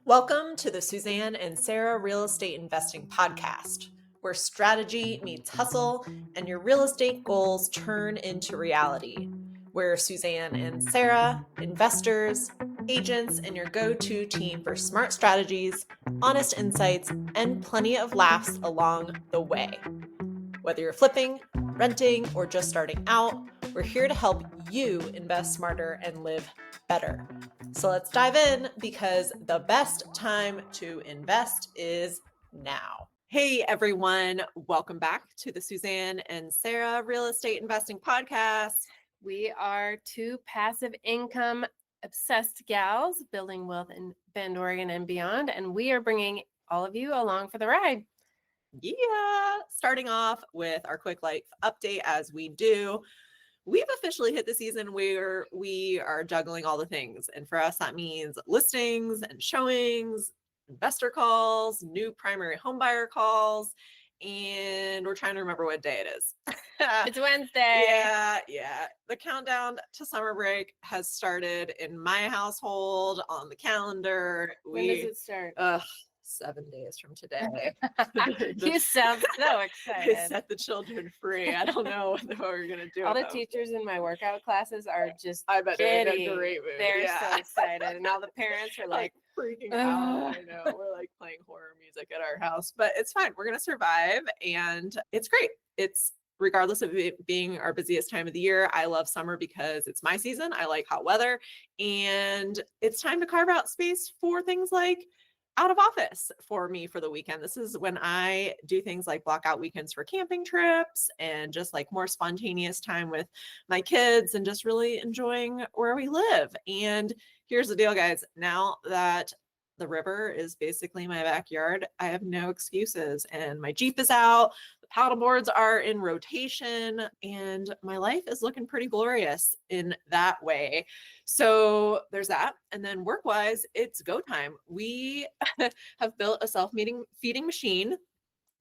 Welcome to the Suzanne and Sarah Real Estate Investing Podcast, where strategy meets hustle and your real estate goals turn into reality. Where Suzanne and Sarah, investors, agents, and your go-to team for smart strategies, honest insights, and plenty of laughs along the way. Whether you're flipping, renting, or just starting out, we're here to help you invest smarter and live better. So let's dive in because the best time to invest is now. Hey everyone, welcome back to the Suzanne and Sarah Real Estate Investing Podcast. We are two passive income obsessed gals building wealth in Bend, Oregon and beyond, and we are bringing all of you along for the ride. Yeah, starting off with our quick life update as we do. We've officially hit the season where we are juggling all the things. And for us, that means listings and showings, investor calls, new primary home buyer calls, and we're trying to remember what day it is. It's Wednesday. Yeah. The countdown to summer break has started in my household on the calendar. When does it start? 7 days from today. You sound so I excited. set the children free. I don't know what we're going to do. All the teachers in my workout classes are just I bet they're in a giddy. great mood. They're Yeah. so excited. And all the parents are like freaking out. I know. We're like playing horror music at our house, but it's fine. We're going to survive and it's great. It's regardless of it being our busiest time of the year. I love summer because it's my season. I like hot weather and it's time to carve out space for things like out of office for me for the weekend. This is when I do things like block out weekends for camping trips and just like more spontaneous time with my kids and just really enjoying where we live. And here's the deal, guys. Now that the river is basically my backyard, I have no excuses and my Jeep is out, the paddle boards are in rotation, and my life is looking pretty glorious in that way. So there's that. And then work-wise, it's go time. We have built a self-feeding machine,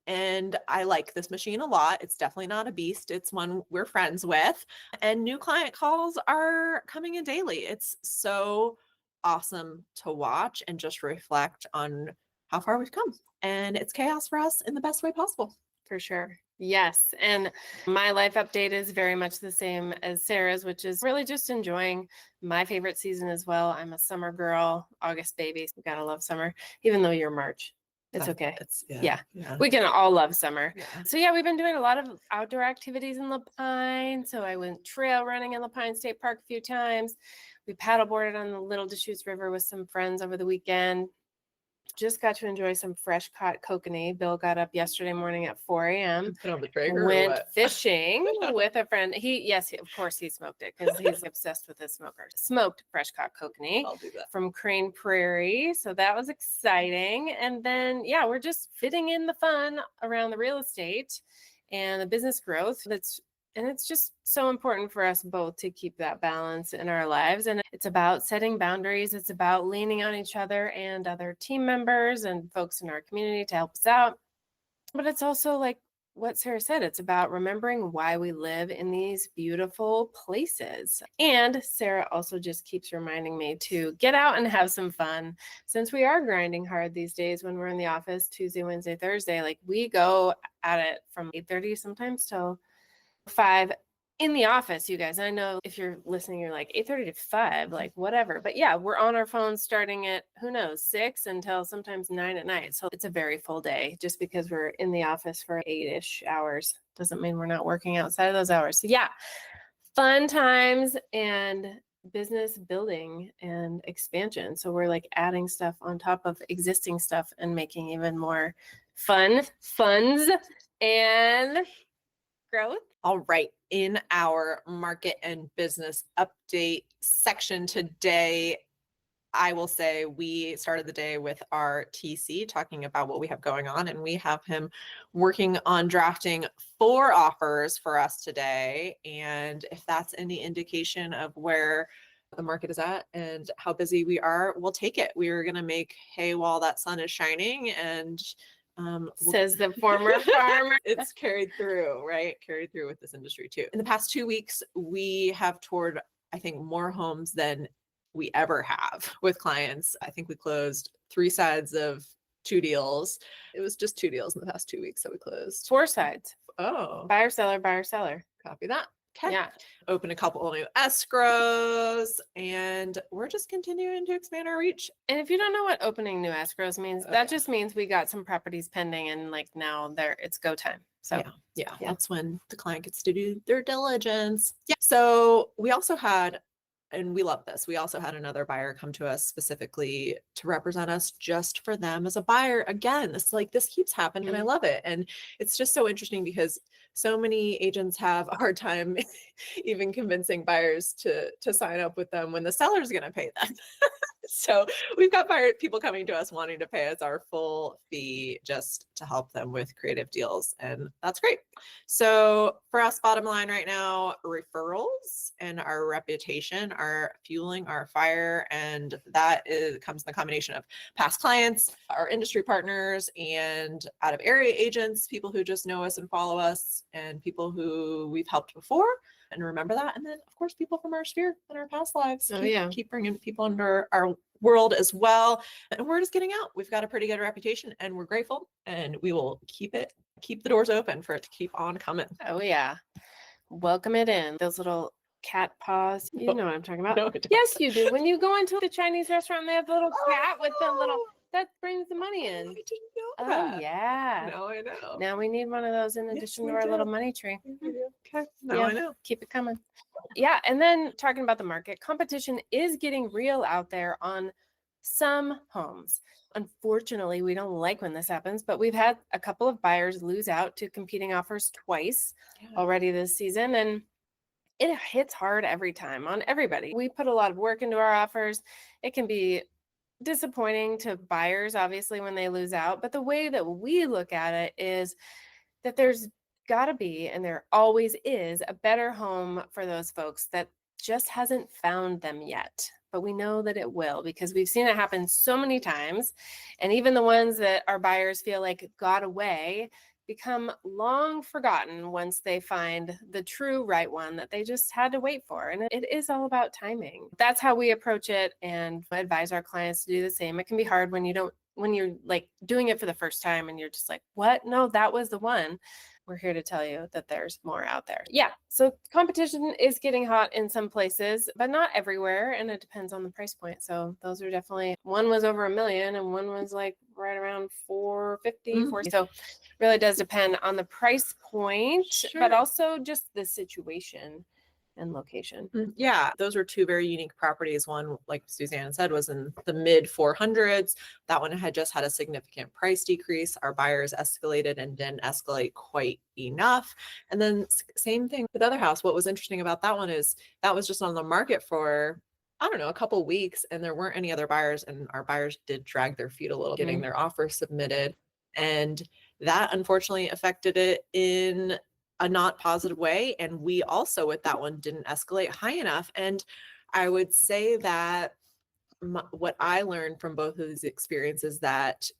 and I like this machine a lot. It's definitely not a beast. It's one we're friends with, and new client calls are coming in daily. It's so awesome to watch and just reflect on how far we've come. And it's chaos for us in the best way possible. For sure. Yes. And my life update is very much the same as Sarah's, which is really just enjoying my favorite season as well. I'm a summer girl, August baby. So gotta love summer, even though you're March. It's okay. Yeah. We can all love summer. Yeah. So yeah, we've been doing a lot of outdoor activities in La Pine. So I went trail running in La Pine State Park a few times. We paddleboarded on the Little Deschutes River with some friends over the weekend. Just got to enjoy some fresh caught kokanee. Bill got up yesterday morning at 4 a.m. Put on the Traeger. Went fishing with a friend. Of course he smoked it because he's obsessed with his smoker. Smoked fresh caught kokanee. I'll do that. From Crane Prairie. So that was exciting. And then, yeah, we're just fitting in the fun around the real estate and the business growth. And it's just so important for us both to keep that balance in our lives. And it's about setting boundaries. It's about leaning on each other and other team members and folks in our community to help us out. But it's also like what Sarah said, it's about remembering why we live in these beautiful places. And Sarah also just keeps reminding me to get out and have some fun. Since we are grinding hard these days when we're in the office Tuesday, Wednesday, Thursday, like we go at it from 8:30 sometimes till 5 in the office, you guys. I know if you're listening, you're like 8:30 to 5, like whatever. But yeah, we're on our phones starting at, 6 until sometimes 9 at night. So it's a very full day. Just because we're in the office for 8-ish hours doesn't mean we're not working outside of those hours. So yeah, fun times and business building and expansion. So we're like adding stuff on top of existing stuff and making even more funds and growth. All right. In our market and business update section today, I will say we started the day with our TC talking about what we have going on, and we have him working on drafting 4 offers for us today. And if that's any indication of where the market is at and how busy we are, we'll take it. We are going to make hay while that sun is shining, and says the former farmer. It's carried through, right? Carried through with this industry too. In the past 2 weeks, we have toured, I think, more homes than we ever have with clients. I think we closed 3 sides of 2 deals. It was just 2 deals in the past 2 weeks that we closed. 4 sides. Oh, Buyer, seller, buyer, seller. copy that. Okay. Yeah. Open a couple new escrows, and we're just continuing to expand our reach. And if you don't know what opening new escrows means, that just means we got some properties pending and like now it's go time. So yeah, that's when the client gets to do their diligence. Yeah. So we also had, and we love this, we also had another buyer come to us specifically to represent us just for them as a buyer. Again, it's like this keeps happening and I love it. And it's just so interesting because so many agents have a hard time even convincing buyers to sign up with them when the seller's going to pay them. So we've got people coming to us wanting to pay us our full fee just to help them with creative deals. And that's great. So for us, bottom line right now, referrals and our reputation are fueling our fire. And comes in the combination of past clients, our industry partners, and out of area agents, people who just know us and follow us, and people who we've helped before. And remember that. And then, of course, people from our sphere and our past lives. Keep bringing people under our world as well. And we're just getting out. We've got a pretty good reputation and we're grateful. And we will keep the doors open for it to keep on coming. Oh, yeah. Welcome it in. Those little cat paws. You know what I'm talking about. No, I don't. Yes, you do. When you go into the Chinese restaurant and they have the little cat with the little, that brings the money in. I didn't know Oh, that. yeah. Now I know. Now we need one of those in addition to our little money tree. Okay. Now I know. Keep it coming. Yeah. And then talking about the market, competition is getting real out there on some homes. Unfortunately, we don't like when this happens, but we've had a couple of buyers lose out to competing offers twice already this season. And it hits hard every time on everybody. We put a lot of work into our offers. It can be disappointing to buyers, obviously, when they lose out. But the way that we look at it is that there's got to be, and there always is, a better home for those folks that just hasn't found them yet. But we know that it will because we've seen it happen so many times. And even the ones that our buyers feel like got away become long forgotten once they find the true right one that they just had to wait for. And it is all about timing. That's how we approach it and advise our clients to do the same. It can be hard when you're like doing it for the first time and you're just like, what? No, that was the one. We're here to tell you that there's more out there. Yeah. So competition is getting hot in some places, but not everywhere. And it depends on the price point. So those are definitely, one was over $1 million and one was like right around 450, 460. So really does depend on the price point, but also just the situation and location. Yeah, those were 2 very unique properties. One, like Suzanne said, was in the mid 400s. That one had just had a significant price decrease. Our buyers escalated and didn't escalate quite enough. And then same thing with the other house. What was interesting about that one is that was just on the market for, I don't know, a couple weeks, and there weren't any other buyers, and our buyers did drag their feet a little getting their offer submitted. And that unfortunately affected it in a not positive way. And we also with that one didn't escalate high enough. And I would say that what I learned from both of these experiences that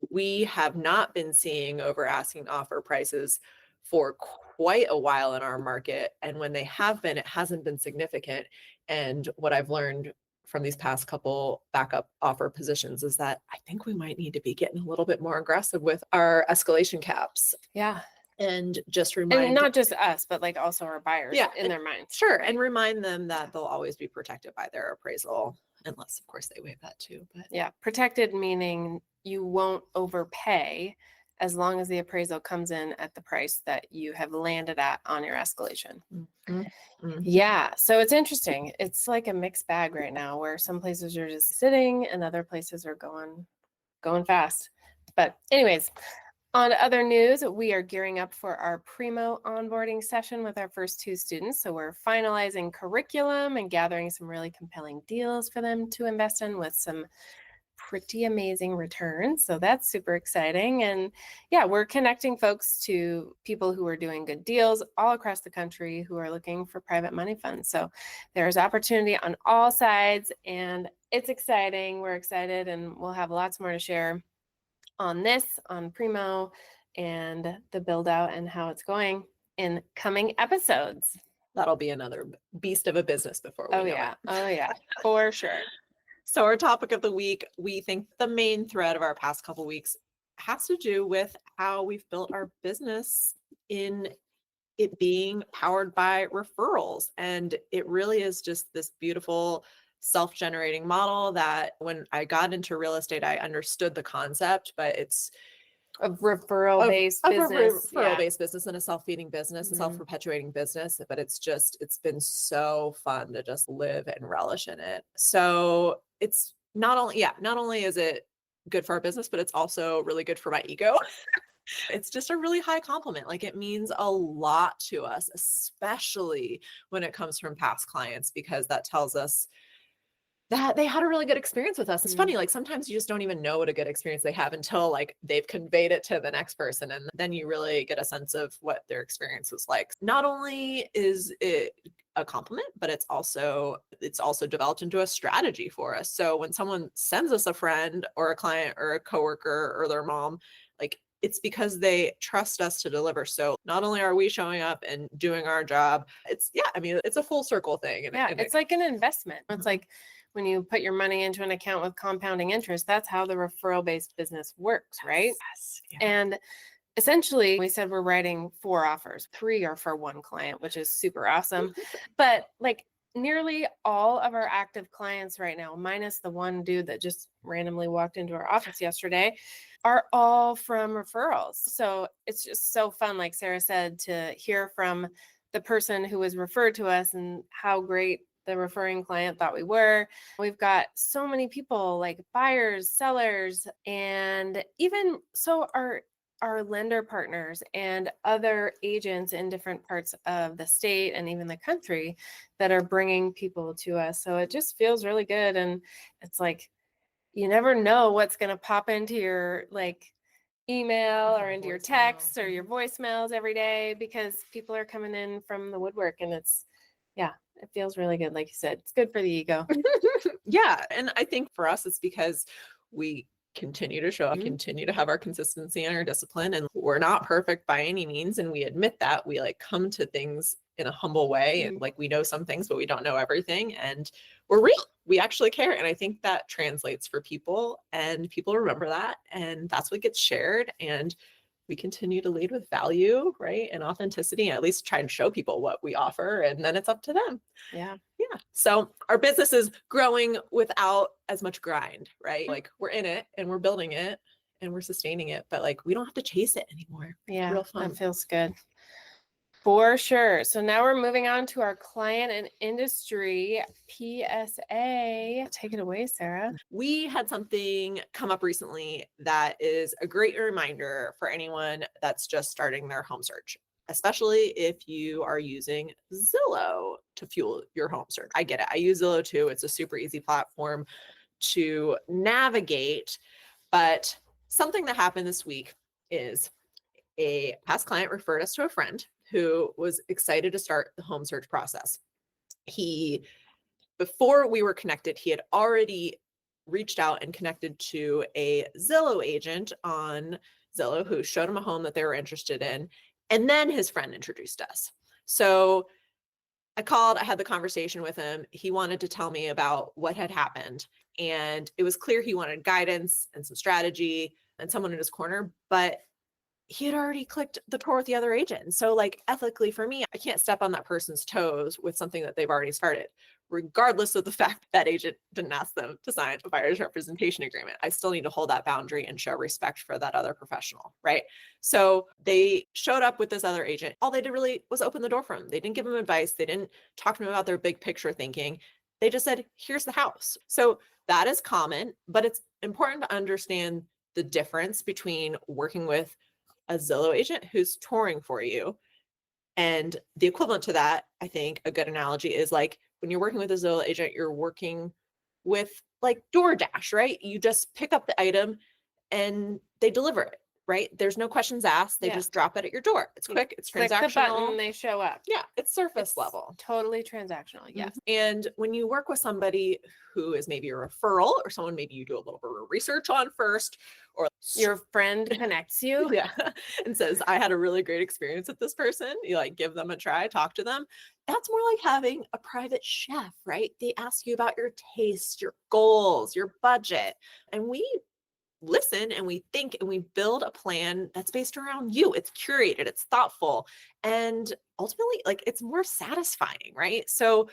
we have not been seeing over asking offer prices for quite a while in our market. And when they have been, it hasn't been significant. And what I've learned from these past couple backup offer positions is that I think we might need to be getting a little bit more aggressive with our escalation caps. Yeah. And just remind, and not just us, but like also our buyers in their minds. Sure. And remind them that they'll always be protected by their appraisal, unless of course they waive that too. But yeah, protected meaning you won't overpay as long as the appraisal comes in at the price that you have landed at on your escalation. Yeah. So it's interesting. It's like a mixed bag right now where some places are just sitting and other places are going fast. But anyways, on to other news, we are gearing up for our PRIMO onboarding session with our first 2 students. So we're finalizing curriculum and gathering some really compelling deals for them to invest in with some pretty amazing returns. So that's super exciting. And yeah, we're connecting folks to people who are doing good deals all across the country who are looking for private money funds. So there's opportunity on all sides and it's exciting. We're excited and we'll have lots more to share on PRIMO and the build out and how it's going in coming episodes. That'll be another beast of a business before we Oh know yeah. it. Oh yeah. For sure. So our topic of the week, we think the main thread of our past couple weeks has to do with how we've built our business in it being powered by referrals. And it really is just this beautiful self-generating model that when I got into real estate, I understood the concept, but it's A referral-based business. a referral-based business and a self-feeding business and Mhm. self-perpetuating business. But it's been so fun to just live and relish in it. So it's not only is it good for our business, but it's also really good for my ego. It's just a really high compliment. Like it means a lot to us, especially when it comes from past clients, because that tells us that they had a really good experience with us. It's funny, like sometimes you just don't even know what a good experience they have until like they've conveyed it to the next person. And then you really get a sense of what their experience was like. Not only is it a compliment, but it's also developed into a strategy for us. So when someone sends us a friend or a client or a coworker or their mom, like it's because they trust us to deliver. So not only are we showing up and doing our job, it's a full circle thing. Yeah, it's like an investment. It's like when you put your money into an account with compounding interest, that's how the referral-based business works, right? Yes. Yeah. And essentially, we said we're writing 4 offers. 3 are for one client, which is super awesome. But like nearly all of our active clients right now, minus the one dude that just randomly walked into our office yesterday, are all from referrals. So it's just so fun, like Sarah said, to hear from the person who was referred to us and how great the referring client thought we were. We've got so many people like buyers, sellers, and even so our lender partners and other agents in different parts of the state and even the country that are bringing people to us. So it just feels really good. And it's like, you never know what's going to pop into your like email or into your texts or your voicemails every day because people are coming in from the woodwork and it feels really good. Like you said, it's good for the ego. Yeah. And I think for us, it's because we continue to show up, continue to have our consistency and our discipline. And we're not perfect by any means. And we admit that we like come to things in a humble way. And like we know some things, but we don't know everything. And we're real. We actually care. And I think that translates for people and people remember that. And that's what gets shared. And we continue to lead with value, right? And authenticity, and at least try and show people what we offer. And then it's up to them. Yeah. Yeah. So our business is growing without as much grind, right? Like we're in it and we're building it and we're sustaining it, but like we don't have to chase it anymore. Yeah. It's real fun. That feels good. For sure. So now we're moving on to our client and industry PSA. Take it away, Sarah. We had something come up recently that is a great reminder for anyone that's just starting their home search, especially if you are using Zillow to fuel your home search. I get it. I use Zillow too. It's a super easy platform to navigate. But something that happened this week is a past client referred us to a friend who was excited to start the home search process. Before we were connected, he had already reached out and connected to a Zillow agent on Zillow who showed him a home that they were interested in. And then his friend introduced us. So I called, I had the conversation with him. He wanted to tell me about what had happened. And it was clear he wanted guidance and some strategy and someone in his corner, but he had already clicked the tour with the other agent. So like ethically for me, I can't step on that person's toes with something that they've already started, regardless of the fact that agent didn't ask them to sign a buyer's representation agreement. I still need to hold that boundary and show respect for that other professional, right? So they showed up with this other agent. All they did really was open the door for him. They didn't give him advice. They didn't talk to him about their big picture thinking. They just said, here's the house. So that is common, but it's important to understand the difference between working with a Zillow agent who's touring for you. And the equivalent to that, I think a good analogy is like when you're working with a Zillow agent, you're working with like DoorDash, right? You just pick up the item and they deliver it, right? There's no questions asked. They just drop it at your door. It's quick, it's Click transactional. the button, they show up. Yeah, it's surface level. Totally transactional. Yes. And when you work with somebody who is maybe a referral or someone maybe you do a little bit of research on first, or Your friend connects you. Yeah. And says, I had a really great experience with this person. You like give them a try, talk to them. That's more like having a private chef, right? They ask you about your taste, your goals, your budget. And we listen and we think and we build a plan that's based around you. It's curated, it's thoughtful, and ultimately, like it's more satisfying, right? So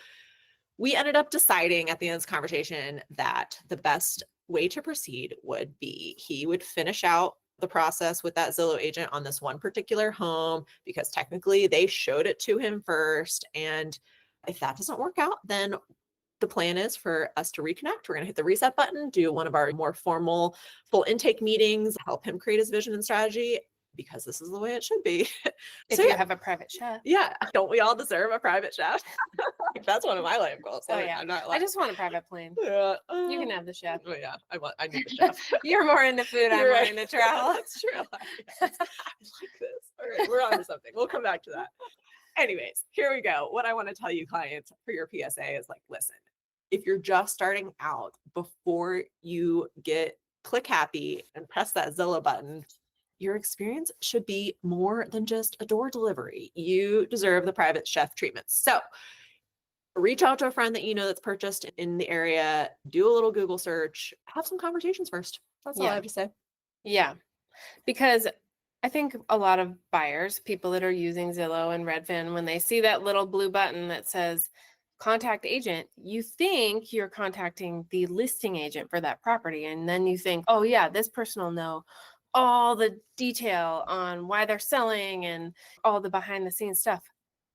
we ended up deciding at the end of this conversation that the best way to proceed would be he would finish out the process with that Zillow agent on this one particular home because technically they showed it to him first. And if that doesn't work out, then the plan is for us to reconnect. We're going to hit the reset button, do one of our more formal full intake meetings, help him create his vision and strategy because this is the way it should be. If So you yeah, have a private chef. yeah, don't we all deserve a private chef? That's one of my life goals. Oh yeah. I'm not I just want a private plane. yeah, You can have the chef. oh yeah, I need the chef. You're more into food. I'm You're more right. into travel. That's true. I like this. All right, we're on to something. We'll come back to that. Anyways, here we go. What I want to tell you clients for your PSA is like, listen, if you're just starting out, before you get click happy and press that Zillow button, your experience should be more than just a door delivery. You deserve the private chef treatment. So reach out to a friend that you know that's purchased in the area, do a little Google search, have some conversations first. That's all I Yeah. have to say. Yeah. Because I think a lot of buyers, people that are using Zillow and Redfin, when they see that little blue button that says contact agent, you think you're contacting the listing agent for that property. And then you think, oh yeah, this person will know all the detail on why they're selling and all the behind the scenes stuff.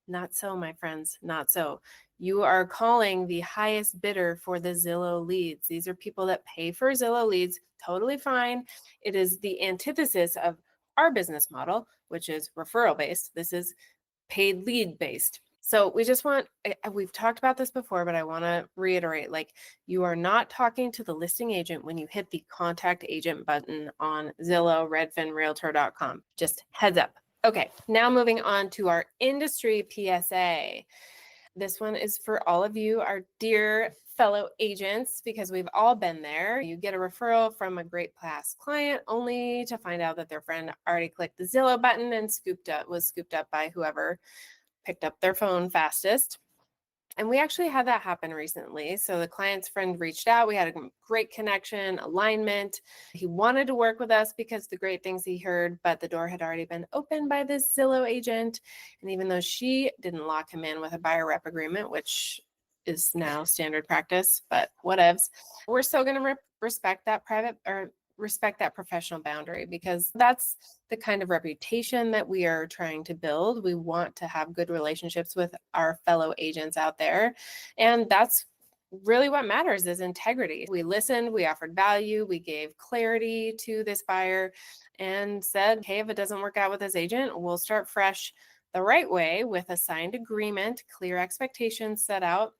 Not so, my friends, not so. You are calling the highest bidder for the Zillow leads. These are people that pay for Zillow leads, totally fine. It is the antithesis of our business model, which is referral based. This is paid lead based. So we just want, we've talked about this before, but I want to reiterate, like you are not talking to the listing agent when you hit the contact agent button on Zillow, Redfin, Realtor.com. Just heads up. Okay, now moving on to our industry PSA. This one is for all of you, our dear fellow agents, because we've all been there. You get a referral from a great past client only to find out that their friend already clicked the Zillow button and was scooped up by whoever picked up their phone fastest. And we actually had that happen recently. So the client's friend reached out. We had a great connection, alignment. He wanted to work with us because the great things he heard, but the door had already been opened by this Zillow agent. And even though she didn't lock him in with a buyer rep agreement, which is now standard practice, but whatevs, we're still going to respect that respect that professional boundary because that's the kind of reputation that we are trying to build. We want to have good relationships with our fellow agents out there. And that's really what matters is integrity. We listened, we offered value, we gave clarity to this buyer and said, hey, if it doesn't work out with this agent, we'll start fresh the right way with a signed agreement, clear expectations set out,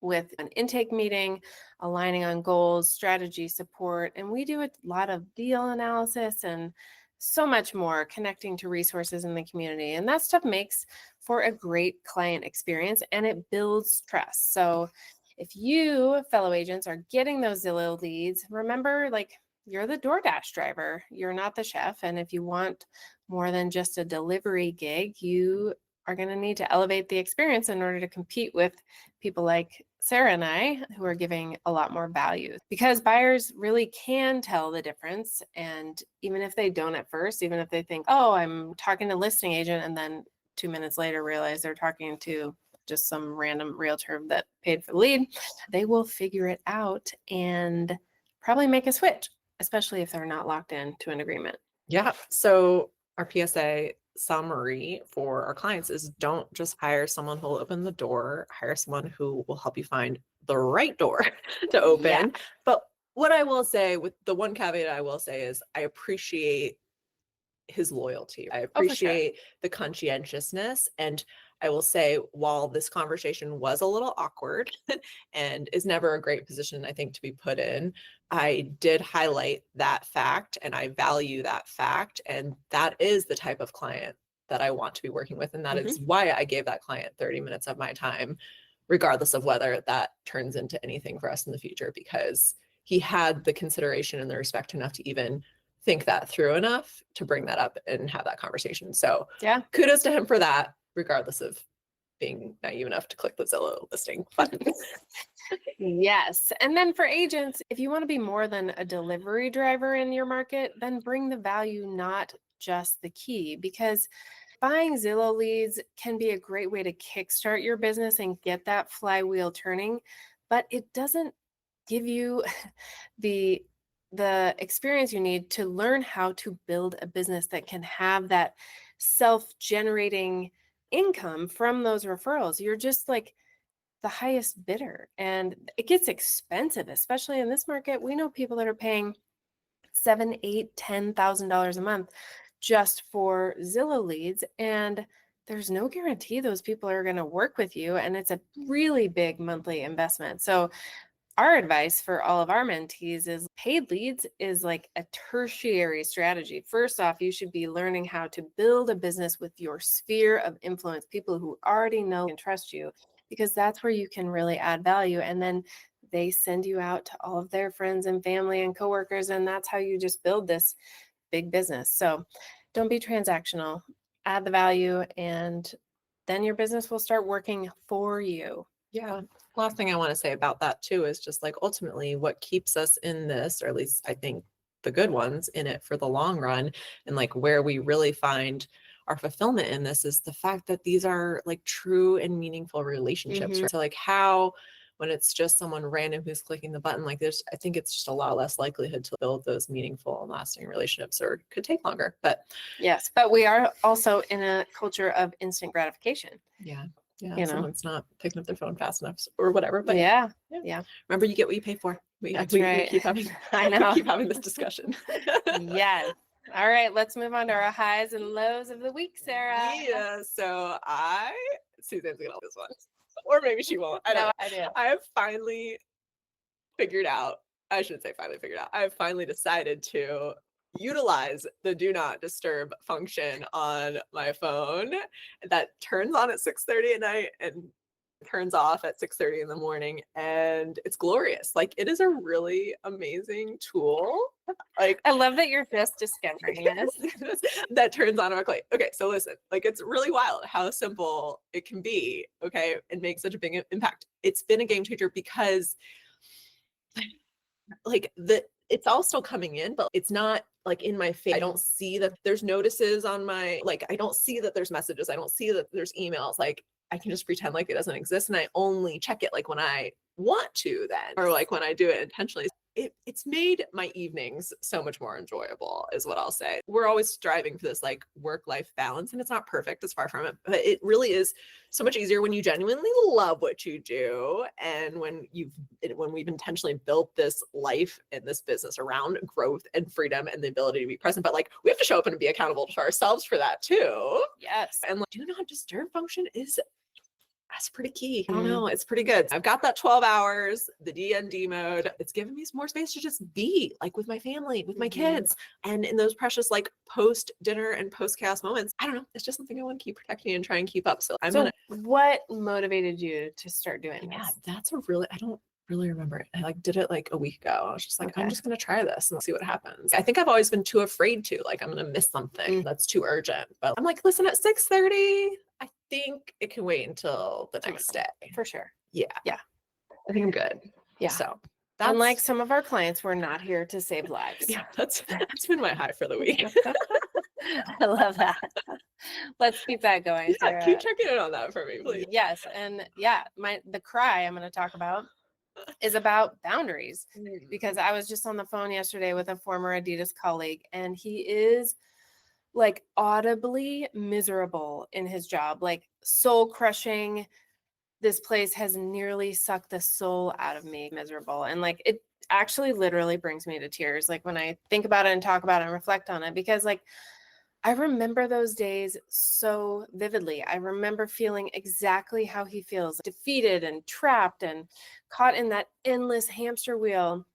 with an intake meeting, aligning on goals, strategy support, and we do a lot of deal analysis and so much more, connecting to resources in the community. And that stuff makes for a great client experience and it builds trust. So if you, fellow agents, are getting those Zillow leads, remember, like, you're the DoorDash driver, you're not the chef. And if you want more than just a delivery gig, you are going to need to elevate the experience in order to compete with people like Sarah and I, who are giving a lot more value, because buyers really can tell the difference. And even if they don't at first, even if they think, oh, I'm talking to a listing agent, and then 2 minutes later realize they're talking to just some random realtor that paid for the lead, they will figure it out and probably make a switch, especially if they're not locked in to an agreement. Yeah. So our PSA summary for our clients is don't just hire someone who will open the door, hire someone who will help you find the right door to open. Yeah. But what I will say, with the one caveat I will say, is I appreciate his loyalty. I appreciate the conscientiousness. And I will say, while this conversation was a little awkward and is never a great position, I think, to be put in, I did highlight that fact and I value that fact. And that is the type of client that I want to be working with. And that is why I gave that client 30 minutes of my time, regardless of whether that turns into anything for us in the future, because he had the consideration and the respect enough to even think that through enough to bring that up and have that conversation. So Yeah. kudos to him for that, regardless of being naive enough to click the Zillow listing button. Yes. And then for agents, if you want to be more than a delivery driver in your market, then bring the value, not just the key, because buying Zillow leads can be a great way to kickstart your business and get that flywheel turning, but it doesn't give you the experience you need to learn how to build a business that can have that self-generating income from those referrals. You're just like the highest bidder, and it gets expensive, especially in this market. We know people that are paying $7,000, $8,000, $10,000 a month just for Zillow leads, and there's no guarantee those people are going to work with you, and it's a really big monthly investment. So our advice for all of our mentees is paid leads is like a tertiary strategy. First off, you should be learning how to build a business with your sphere of influence, people who already know and trust you, because that's where you can really add value. And then they send you out to all of their friends and family and coworkers, and that's how you just build this big business. So don't be transactional, add the value, and then your business will start working for you. Yeah. Last thing I want to say about that too is just like ultimately what keeps us in this, or at least I think the good ones in it for the long run, and like where we really find our fulfillment in this is the fact that these are like true and meaningful relationships. Right? So like how when it's just someone random who's clicking the button, like I think it's just a lot less likelihood to build those meaningful and lasting relationships, or could take longer. But yes, but we are also in a culture of instant gratification. Yeah. You know, someone's not picking up their phone fast enough or whatever. But yeah. Remember, you get what you pay for. That's we right. keep having, I know. we keep having this discussion. Yes. All right, let's move on to our highs and lows of the week, Sarah. Yeah. So Suzanne's gonna love this one, or maybe she won't. I don't know. I do. I have finally figured out. I shouldn't say finally figured out. I have finally decided to utilize the do not disturb function on my phone that turns on at 6:30 at night and turns off at 6:30 in the morning, and it's glorious. Like it is a really amazing tool. Like I love that you're just discovering this. that turns on automatically. Okay, so listen, like it's really wild how simple it can be, okay, and make such a big impact. It's been a game changer because like it's all still coming in, but it's not like in my face. I don't see that there's notices on my, like, I don't see that there's messages. I don't see that there's emails. Like I can just pretend like it doesn't exist. And I only check it like when I want to then, or like when I do it intentionally. It's made my evenings so much more enjoyable is what I'll say. We're always striving for this like work-life balance, and it's not perfect, it's far from it, but it really is so much easier when you genuinely love what you do. And when we've intentionally built this life and this business around growth and freedom and the ability to be present, but like we have to show up and be accountable to ourselves for that too. Yes. And like do not disturb function that's pretty key. I don't know. It's pretty good. I've got that 12 hours, the DND mode. It's giving me some more space to just be like with my family, with my kids. And in those precious like post dinner and post chaos moments, I don't know. It's just something I want to keep protecting and try and keep up. So what motivated you to start doing this? Yeah, I don't really remember it. I like did it like a week ago. I was just like, I'm just going to try this and see what happens. I think I've always been too afraid to, like, I'm going to miss something that's too urgent. But I'm like, listen, at 6:30, I think it can wait until the next day. For sure. Yeah. I think I'm good. Yeah. So unlike some of our clients, we're not here to save lives. Yeah, that's been my high for the week. I love that. Let's keep that going. Yeah, keep checking in on that for me, please. Yes. And the cry I'm going to talk about is about boundaries, because I was just on the phone yesterday with a former Adidas colleague, and he is like audibly miserable in his job, like soul crushing. This place has nearly sucked the soul out of me, miserable. And like, it actually literally brings me to tears. Like when I think about it and talk about it and reflect on it, because like, I remember those days so vividly. I remember feeling exactly how he feels, defeated and trapped and caught in that endless hamster wheel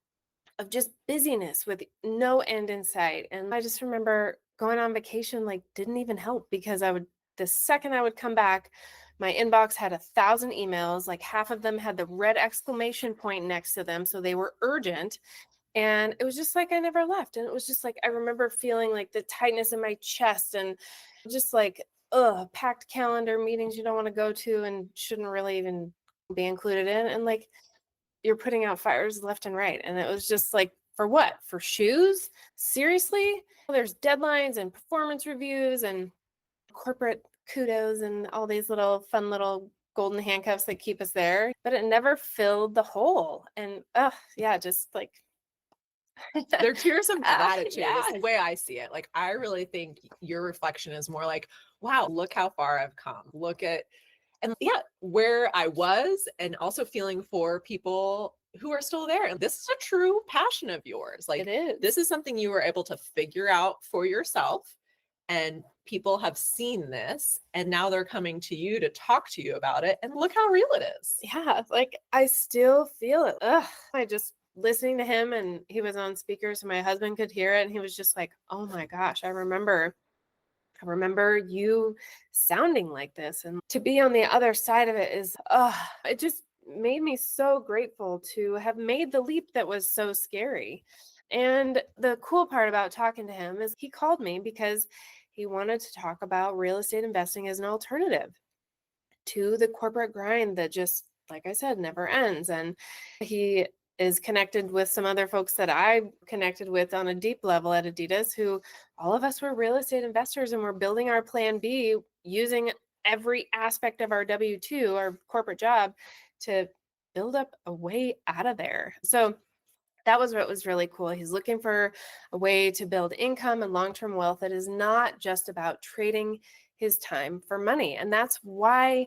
of just busyness with no end in sight. And I just remember going on vacation, like didn't even help, because the second I would come back, my inbox had 1,000 emails, like half of them had the red exclamation point next to them. So they were urgent. And it was just like I never left. And it was just like I remember feeling like the tightness in my chest and just like, packed calendar, meetings you don't want to go to and shouldn't really even be included in. And like you're putting out fires left and right. And it was just like, for what? For shoes? Seriously? There's deadlines and performance reviews and corporate kudos and all these little fun little golden handcuffs that keep us there, but it never filled the hole. And yeah, just like They're tears of gratitude. yeah. Is the way I see it. Like, I really think your reflection is more like, wow, look how far I've come. Look at, and yeah, where I was, and also feeling for people who are still there. And this is a true passion of yours. Like, It is. this is something you were able to figure out for yourself. And people have seen this, and now they're coming to you to talk to you about it. And look how real it is. Yeah, like I still feel it. I just listening to him, and he was on speaker so my husband could hear it, and he was just like, oh my gosh, I remember you sounding like this. And to be on the other side of it is it just made me so grateful to have made the leap that was so scary. And the cool part about talking to him is he called me because he wanted to talk about real estate investing as an alternative to the corporate grind that just, like I said, never ends. And he is connected with some other folks that I connected with on a deep level at Adidas, who all of us were real estate investors, and we're building our plan B using every aspect of our W-2, our corporate job, to build up a way out of there. So that was what was really cool. He's looking for a way to build income and long-term wealth that is not just about trading his time for money. And that's why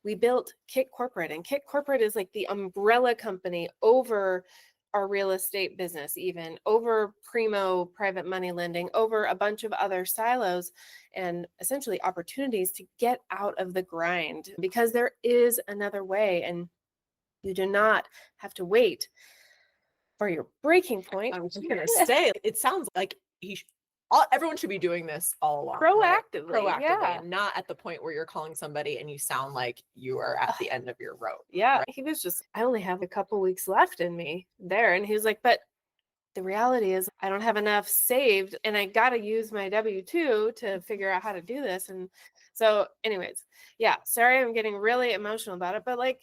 we built Kit Corporate. And Kit Corporate is like the umbrella company over our real estate business, even over PRIMO Private Money Lending, over a bunch of other silos, and essentially opportunities to get out of the grind, because there is another way, and you do not have to wait for your breaking point. I'm just gonna say, it sounds like everyone should be doing this all along, Proactively, right? yeah. And not at the point where you're calling somebody and you sound like you are at the end of your rope. Yeah, right? he was just, I only have a couple weeks left in me there. And he was like, but the reality is I don't have enough saved, and I got to use my W-2 to figure out how to do this. And so anyways, yeah, sorry, I'm getting really emotional about it, but like,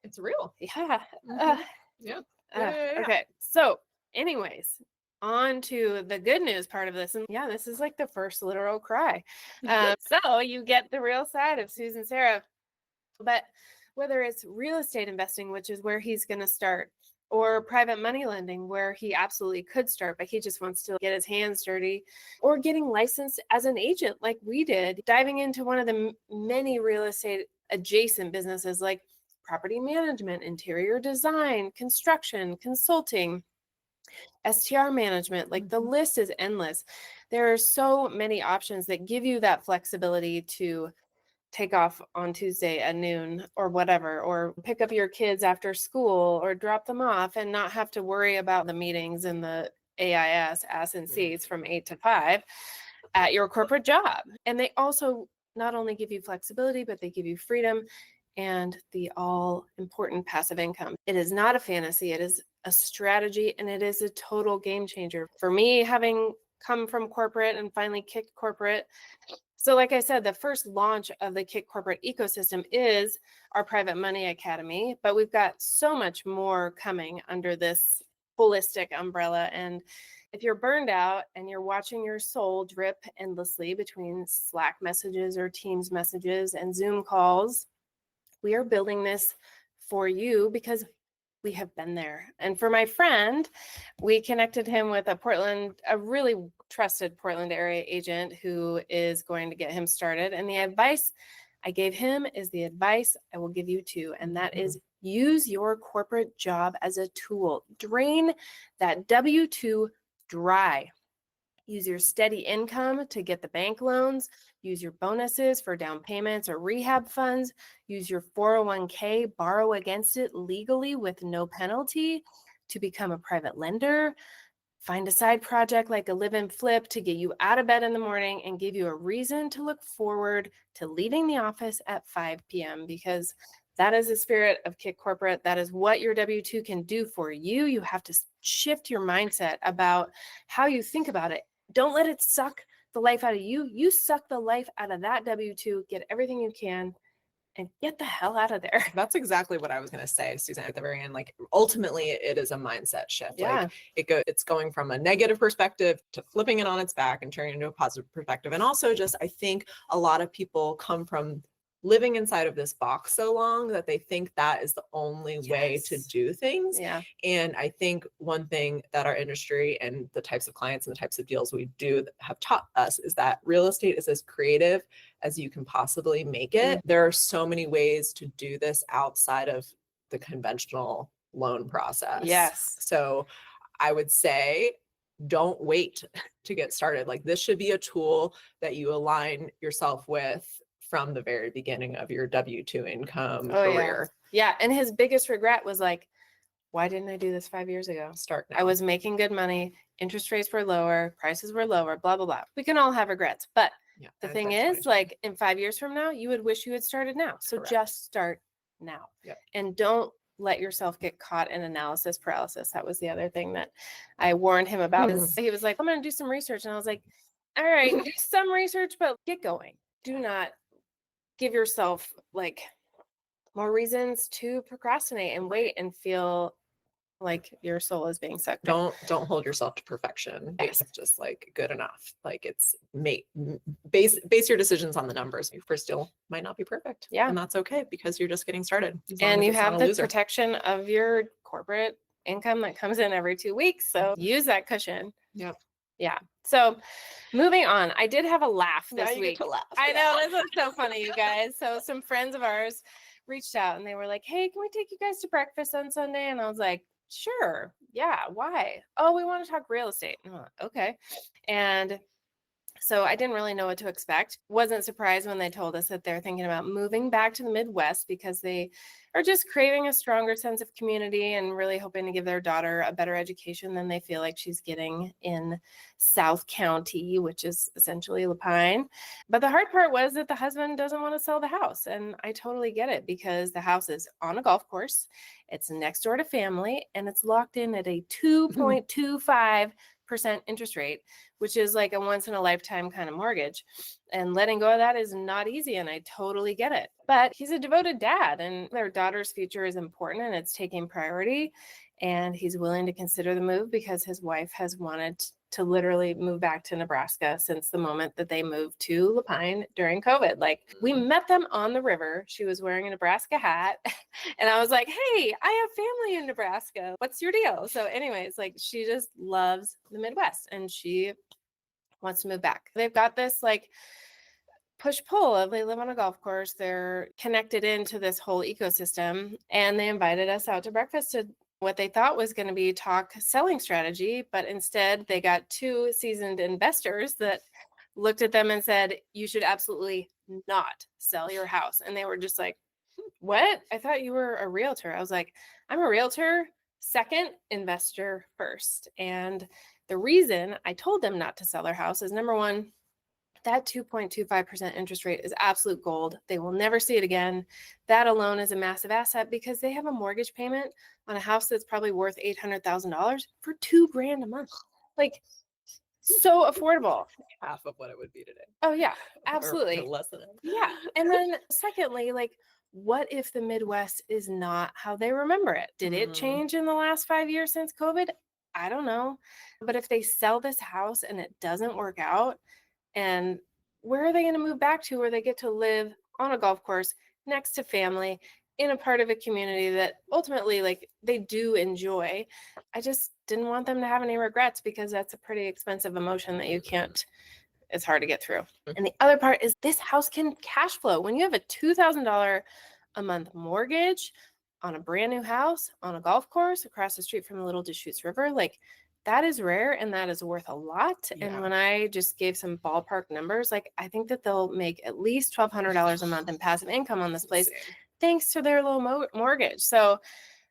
It's real. yeah. Yeah. Okay. So anyways, on to the good news part of this. And yeah, this is like the first literal cry. So you get the real side of Susan and Sarah. But whether it's real estate investing, which is where he's going to start, or private money lending, where he absolutely could start, but he just wants to get his hands dirty, or getting licensed as an agent like we did, diving into one of the many real estate adjacent businesses like property management, interior design, construction, consulting, STR management. Like the list is endless. There are so many options that give you that flexibility to take off on Tuesday at noon or whatever, or pick up your kids after school or drop them off and not have to worry about the meetings and the AIS ass and seats from 8 to 5 at your corporate job. And they also not only give you flexibility, but they give you freedom and the all important passive income. It is not a fantasy. It is a strategy, and it is a total game changer. For me, having come from corporate and finally kicked corporate. So like I said, the first launch of the Kit Corporate ecosystem is our Private Money Academy, but we've got so much more coming under this holistic umbrella. And if you're burned out and you're watching your soul drip endlessly between Slack messages or Teams messages and Zoom calls, we are building this for you because we have been there. And for my friend, we connected him with a really trusted Portland area agent who is going to get him started. And the advice I gave him is the advice I will give you too. And that is use your corporate job as a tool. Drain that W-2 dry. Use your steady income to get the bank loans. Use your bonuses for down payments or rehab funds. Use your 401k, borrow against it legally with no penalty to become a private lender. Find a side project like a live and flip to get you out of bed in the morning and give you a reason to look forward to leaving the office at 5 p.m. because That is the spirit of Kick Corporate. That is what your W-2 can do for you. You have to shift your mindset about how you think about it. Don't let it suck the life out of you. You suck the life out of that W-2. Get everything you can and get the hell out of there. That's exactly what I was going to say, Suzanne, at the very end. Like, ultimately, it is a mindset shift. Yeah. Like, it's going from a negative perspective to flipping it on its back and turning it into a positive perspective. And also, just I think a lot of people come from living inside of this box so long that they think that is the only way to do things. Yeah. And I think one thing that our industry and the types of clients and the types of deals we do have taught us is that real estate is as creative as you can possibly make it. There are so many ways to do this outside of the conventional loan process. Yes. So I would say, don't wait to get started. Like, this should be a tool that you align yourself with from the very beginning of your W-2 income career. Yeah. And his biggest regret was like, why didn't I do this 5 years ago? Start now. I was making good money. Interest rates were lower. Prices were lower, blah, blah, blah. We can all have regrets. But the thing is, like, in 5 years from now, you would wish you had started now. So just start now. Yep. And don't let yourself get caught in analysis paralysis. That was the other thing that I warned him about. He was like, I'm going to do some research. And I was like, all right, do some research, but get going. Do not give yourself like more reasons to procrastinate and wait and feel like your soul is being sucked. Don't hold yourself to perfection. Yes. It's just like good enough. Like, it's base your decisions on the numbers. Your first deal might not be perfect. Yeah. And that's okay, because you're just getting started. And you have the protection of your corporate income that comes in every 2 weeks. So use that cushion. Yep. Yeah. So moving on, I did have a laugh Now this you week. get to laugh. I know, this is so funny, you guys. So some friends of ours reached out and they were like, hey, can we take you guys to breakfast on Sunday? And I was like, sure. Yeah. Why? Oh, we want to talk real estate. And I'm like, okay. And so I didn't really know what to expect. Wasn't surprised when they told us that they're thinking about moving back to the Midwest because they are just craving a stronger sense of community and really hoping to give their daughter a better education than they feel like she's getting in South County, which is essentially Lapine. But the hard part was that the husband doesn't want to sell the house. And I totally get it, because the house is on a golf course. It's next door to family, and it's locked in at a 2.25% interest rate, which is like a once in a lifetime kind of mortgage. And letting go of that is not easy. And I totally get it. But he's a devoted dad, and their daughter's future is important and it's taking priority. And he's willing to consider the move because his wife has wanted to literally move back to Nebraska since the moment that they moved to Lapine during COVID. Like, we met them on the river. She was wearing a Nebraska hat. And I was like, hey, I have family in Nebraska. What's your deal? So anyways, like, she just loves the Midwest and she wants to move back. They've got this like push-pull of, they live on a golf course. They're connected into this whole ecosystem. And they invited us out to breakfast to what they thought was going to be talk selling strategy, but instead they got two seasoned investors that looked at them and said, you should absolutely not sell your house. And they were just like, what? I thought you were a realtor. I was like, I'm a realtor second, investor first. And the reason I told them not to sell their house is, number one, that 2.25% interest rate is absolute gold. They will never see it again. That alone is a massive asset because they have a mortgage payment on a house that's probably worth $800,000 for $2,000 a month. Like, so affordable. Half of what it would be today. Oh yeah, absolutely. Or less than it. Yeah. And then secondly, like, what if the Midwest is not how they remember it? Did it change in the last 5 years since COVID? I don't know. But if they sell this house and it doesn't work out, and where are they going to move back to where they get to live on a golf course next to family in a part of a community that ultimately, like, they do enjoy? I just didn't want them to have any regrets, because that's a pretty expensive emotion that you can't, it's hard to get through. And the other part is, this house can cash flow. When you have a $2,000 a month mortgage on a brand new house on a golf course across the street from the Little Deschutes River, like, that is rare and that is worth a lot. Yeah. And when I just gave some ballpark numbers, like, I think that they'll make at least $1,200 a month in passive income on this place, thanks to their low mortgage. So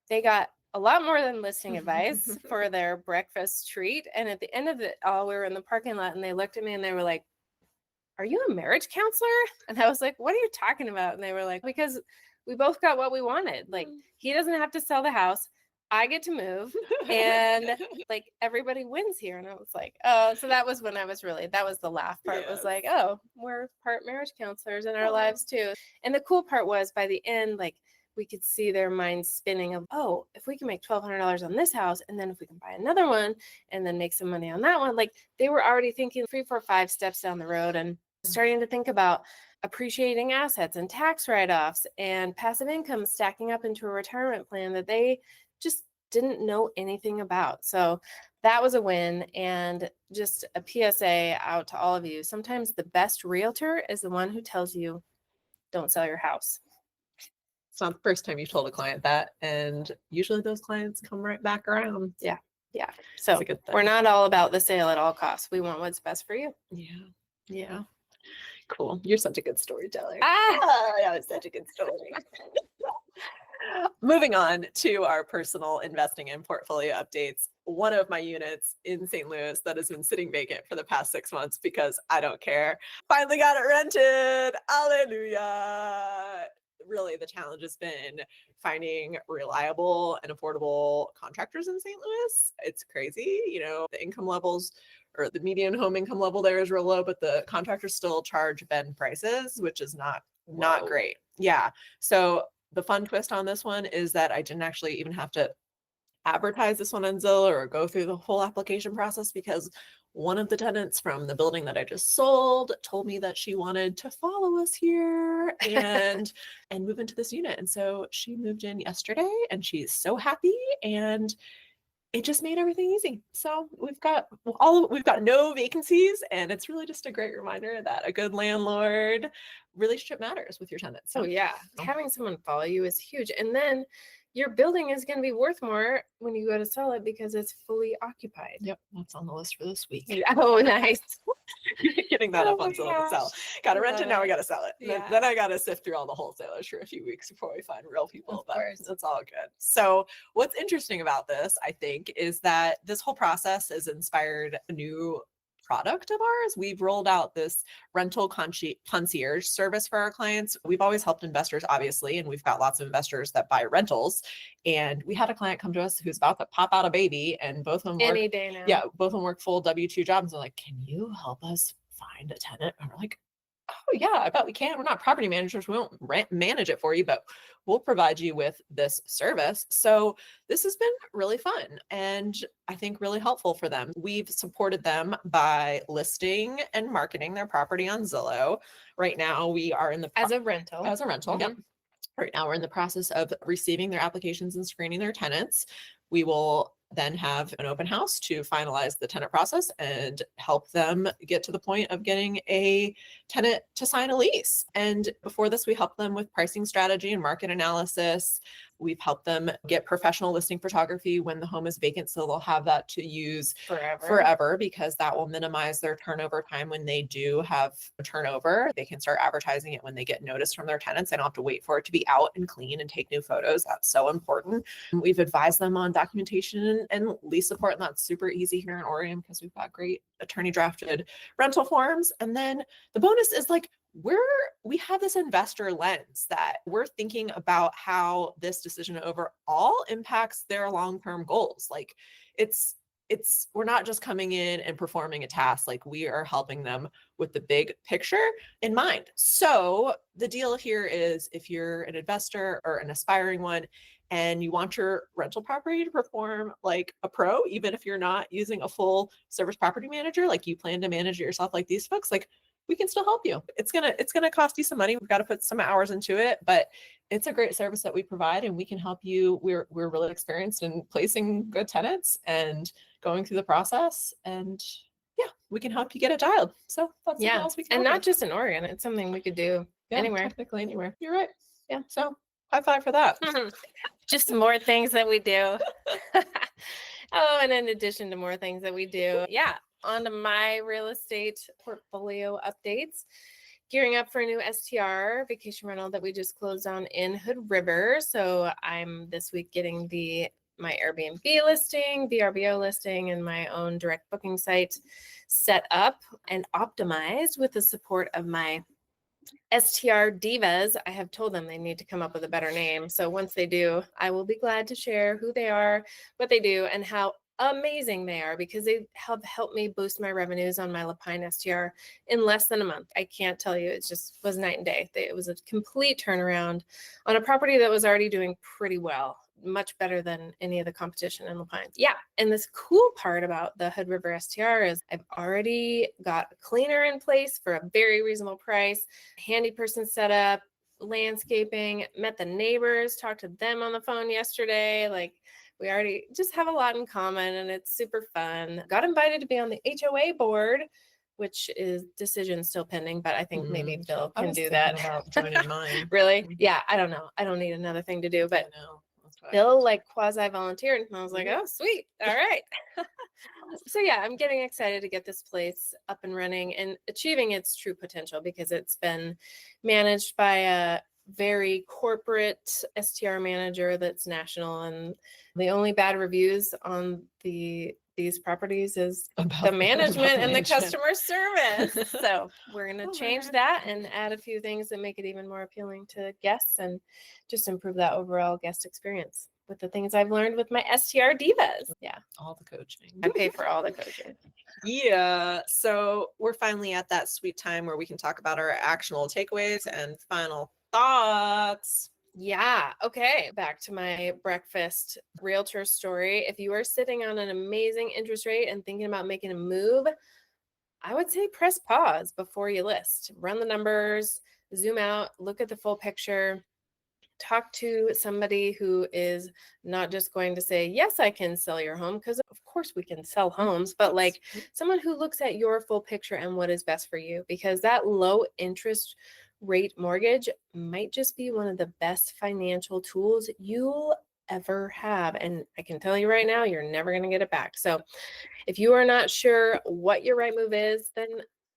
they got a lot more than listing advice for their breakfast treat. And at the end of it all, we were in the parking lot and they looked at me and they were like, are you a marriage counselor? And I was like, what are you talking about? And they were like, because we both got what we wanted. Like, he doesn't have to sell the house. I get to move, and like everybody wins here. And I was like, oh, so that was when I was really, that was the laugh part, was like, oh, we're part marriage counselors in our lives too. And the cool part was, by the end, like, we could see their minds spinning of, oh, if we can make $1,200 on this house, and then if we can buy another one and then make some money on that one, like, they were already thinking 3, 4, 5 steps down the road and starting to think about appreciating assets and tax write-offs and passive income stacking up into a retirement plan that they just didn't know anything about. So that was a win. And just a PSA out to all of you. Sometimes the best realtor is the one who tells you, don't sell your house. It's not the first time you've told a client that. And usually those clients come right back around. Yeah. Yeah. So a good thing. we're not all about the sale at all costs. We want what's best for you. Yeah. Yeah. Cool. You're such a good storyteller. That was such a good story. Moving on to our personal investing and portfolio updates. One of my units in St. Louis that has been sitting vacant for the past 6 months because I don't care, finally got it rented. Hallelujah. Really, the challenge has been finding reliable and affordable contractors in St. Louis. It's crazy. The income levels, or the median home income level there, is real low, but the contractors still charge bed prices, which is not great. Yeah. So the fun twist on this one is that I didn't actually even have to advertise this one on Zillow or go through the whole application process, because one of the tenants from the building that I just sold told me that she wanted to follow us here and move into this unit. And so she moved in yesterday and she's so happy, and it just made everything easy. So we've got no vacancies, and it's really just a great reminder that a good landlord relationship matters with your tenants. Oh yeah. Having someone follow you is huge. And then your building is going to be worth more when you go to sell it because it's fully occupied. Yep. That's on the list for this week. Oh, nice. Getting that up on Zillow to sell. Got to rent it. Now we got to sell it. Yeah. Then I got to sift through all the wholesalers for a few weeks before we find real people. Of But course. it's all good. So what's interesting about this, I think, is that this whole process has inspired a new product of ours. We've rolled out this rental concierge service for our clients. We've always helped investors, obviously, and we've got lots of investors that buy rentals. And we had a client come to us who's about to pop out a baby, and both of them Any day now. Yeah, both of them work full W-2 jobs. They're like, "Can you help us find a tenant?" And we're like, "Oh yeah, I bet we can. We're not property managers. We won't manage it for you, but we'll provide you with this service." So this has been really fun and I think really helpful for them. We've supported them by listing and marketing their property on Zillow. Right now we are in the As a rental. Yep. Right now we're in the process of receiving their applications and screening their tenants. We will then have an open house to finalize the tenant process and help them get to the point of getting a tenant to sign a lease. And before this, we helped them with pricing strategy and market analysis. We've helped them get professional listing photography when the home is vacant, so they'll have that to use forever, because that will minimize their turnover time. When they do have a turnover, they can start advertising it when they get notice from their tenants. They don't have to wait for it to be out and clean and take new photos. That's so important. We've advised them on documentation and lease support, and that's super easy here in Oregon because we've got great attorney drafted rental forms. And then the bonus is, like, we have this investor lens that we're thinking about how this decision overall impacts their long-term goals. Like, we're not just coming in and performing a task. Like, we are helping them with the big picture in mind. So the deal here is, if you're an investor or an aspiring one and you want your rental property to perform like a pro, even if you're not using a full service property manager, like you plan to manage it yourself like these folks, like, we can still help you. It's gonna cost you some money. We've got to put some hours into it, but it's a great service that we provide, and we can help you. We're really experienced in placing good tenants and going through the process, and yeah, we can help you get it dialed. So that's something else we can. And not just in Oregon. It's something we could do anywhere. Technically anywhere. You're right. Yeah. So high five for that. Just more things that we do. Oh, and in addition to more things that we do. Yeah. On to my real estate portfolio updates. Gearing up for a new STR vacation rental that we just closed on in Hood River. So I'm this week getting my Airbnb listing, VRBO listing, and my own direct booking site set up and optimized with the support of my STR Divas. I have told them they need to come up with a better name. So once they do, I will be glad to share who they are, what they do, and how amazing they are, because they have helped me boost my revenues on my Lapine STR in less than a month. I can't tell you, it just was night and day. It was a complete turnaround on a property that was already doing pretty well, much better than any of the competition in Lapine. Yeah. And this cool part about the Hood River STR is I've already got a cleaner in place for a very reasonable price, handy person set up, landscaping, met the neighbors, talked to them on the phone yesterday. Like, we already just have a lot in common and it's super fun. Got invited to be on the HOA board, which is decision still pending, but I think maybe Bill I can was do thinking that. about joining mine. Really? Yeah, I don't know. I don't need another thing to do, I but know. That's why. Bill like quasi volunteered and I was like, oh, sweet. All right. So yeah, I'm getting excited to get this place up and running and achieving its true potential, because it's been managed by a very corporate STR manager that's national, and the only bad reviews on these properties is the management and the customer service. So we're going to change that and add a few things that make it even more appealing to guests and just improve that overall guest experience with the things I've learned with my STR Divas. Yeah. All the coaching. I pay for all the coaching. Yeah. So we're finally at that sweet time where we can talk about our actionable takeaways and final thoughts. Yeah. Okay. Back to my breakfast realtor story. If you are sitting on an amazing interest rate and thinking about making a move, I would say press pause before you list. Run the numbers, zoom out, look at the full picture. Talk to somebody who is not just going to say, yes, I can sell your home, because of course we can sell homes, but like someone who looks at your full picture and what is best for you, because that low interest rate mortgage might just be one of the best financial tools you'll ever have. And I can tell you right now, you're never going to get it back. So if you are not sure what your right move is, then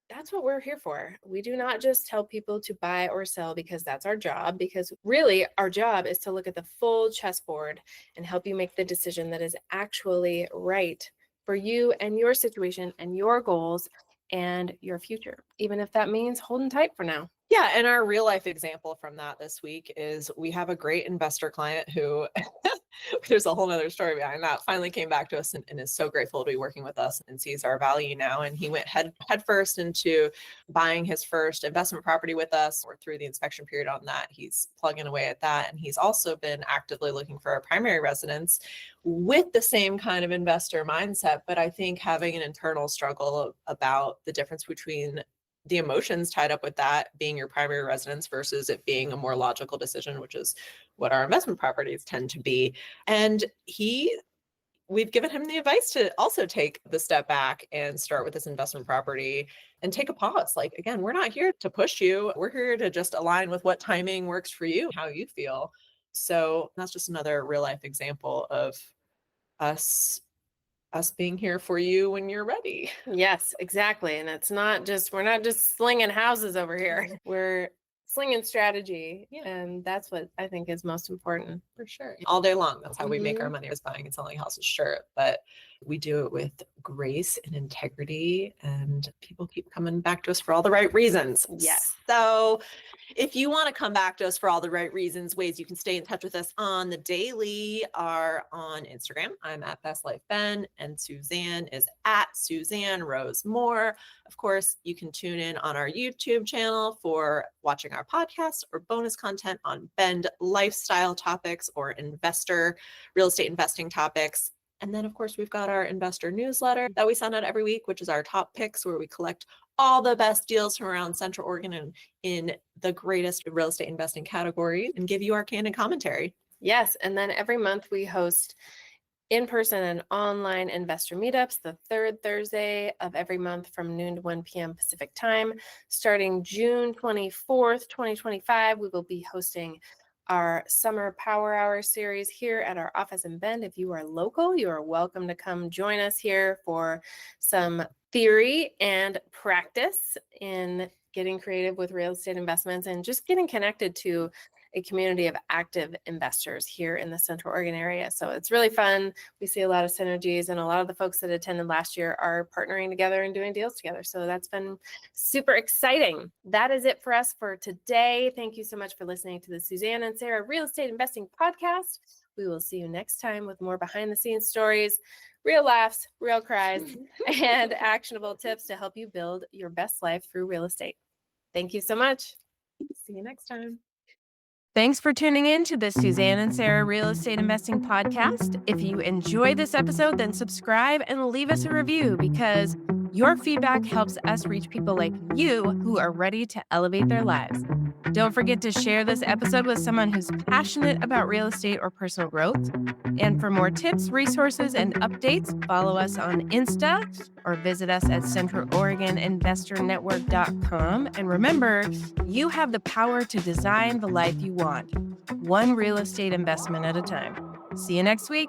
that's what we're here for. We do not just tell people to buy or sell because that's our job, because really our job is to look at the full chessboard and help you make the decision that is actually right for you and your situation and your goals and your future, even if that means holding tight for now. Yeah. And our real life example from that this week is we have a great investor client who there's a whole nother story behind that, finally came back to us and is so grateful to be working with us and sees our value now. And he went head first into buying his first investment property with us. We're through the inspection period on that. He's plugging away at that. And he's also been actively looking for a primary residence with the same kind of investor mindset. But I think having an internal struggle about the difference between the emotions tied up with that being your primary residence versus it being a more logical decision, which is what our investment properties tend to be. And we've given him the advice to also take the step back and start with this investment property and take a pause. Like, again, we're not here to push you. We're here to just align with what timing works for you, how you feel. So that's just another real life example of us being here for you when you're ready. Yes, exactly. And it's not just, we're not just slinging houses over here. We're slinging strategy. Yeah. And that's what I think is most important. For sure. All day long. That's how we make our money, is buying and selling houses. Sure. But we do it with grace and integrity, and people keep coming back to us for all the right reasons. Yes. So if you want to come back to us for all the right reasons, ways you can stay in touch with us on the daily are on Instagram. I'm at Best Life Ben, and Suzanne is at Suzanne Rose Moore. Of course, you can tune in on our YouTube channel for watching our podcast or bonus content on Bend lifestyle topics or real estate investing topics. And then, of course, we've got our investor newsletter that we send out every week, which is our top picks, where we collect all the best deals from around Central Oregon and in the greatest real estate investing category and give you our candid commentary. Yes. And then every month we host in-person and online investor meetups the third Thursday of every month from noon to 1 p.m. Pacific time. Starting June 24th, 2025, we will be hosting our summer power hour series here at our office in Bend. If you are local, you are welcome to come join us here for some theory and practice in getting creative with real estate investments and just getting connected to a community of active investors here in the Central Oregon area. So it's really fun. We see a lot of synergies, and a lot of the folks that attended last year are partnering together and doing deals together. So that's been super exciting. That is it for us for today. Thank you so much for listening to the Suzanne and Sarah Real Estate Investing Podcast. We will see you next time with more behind the scenes stories, real laughs, real cries, and actionable tips to help you build your best life through real estate. Thank you so much. See you next time. Thanks for tuning in to the Suzanne and Sarah Real Estate Investing Podcast. If you enjoyed this episode, then subscribe and leave us a review, because your feedback helps us reach people like you who are ready to elevate their lives. Don't forget to share this episode with someone who's passionate about real estate or personal growth. And for more tips, resources, and updates, follow us on Insta or visit us at centraloregoninvestornetwork.com. And remember, you have the power to design the life you want, one real estate investment at a time. See you next week.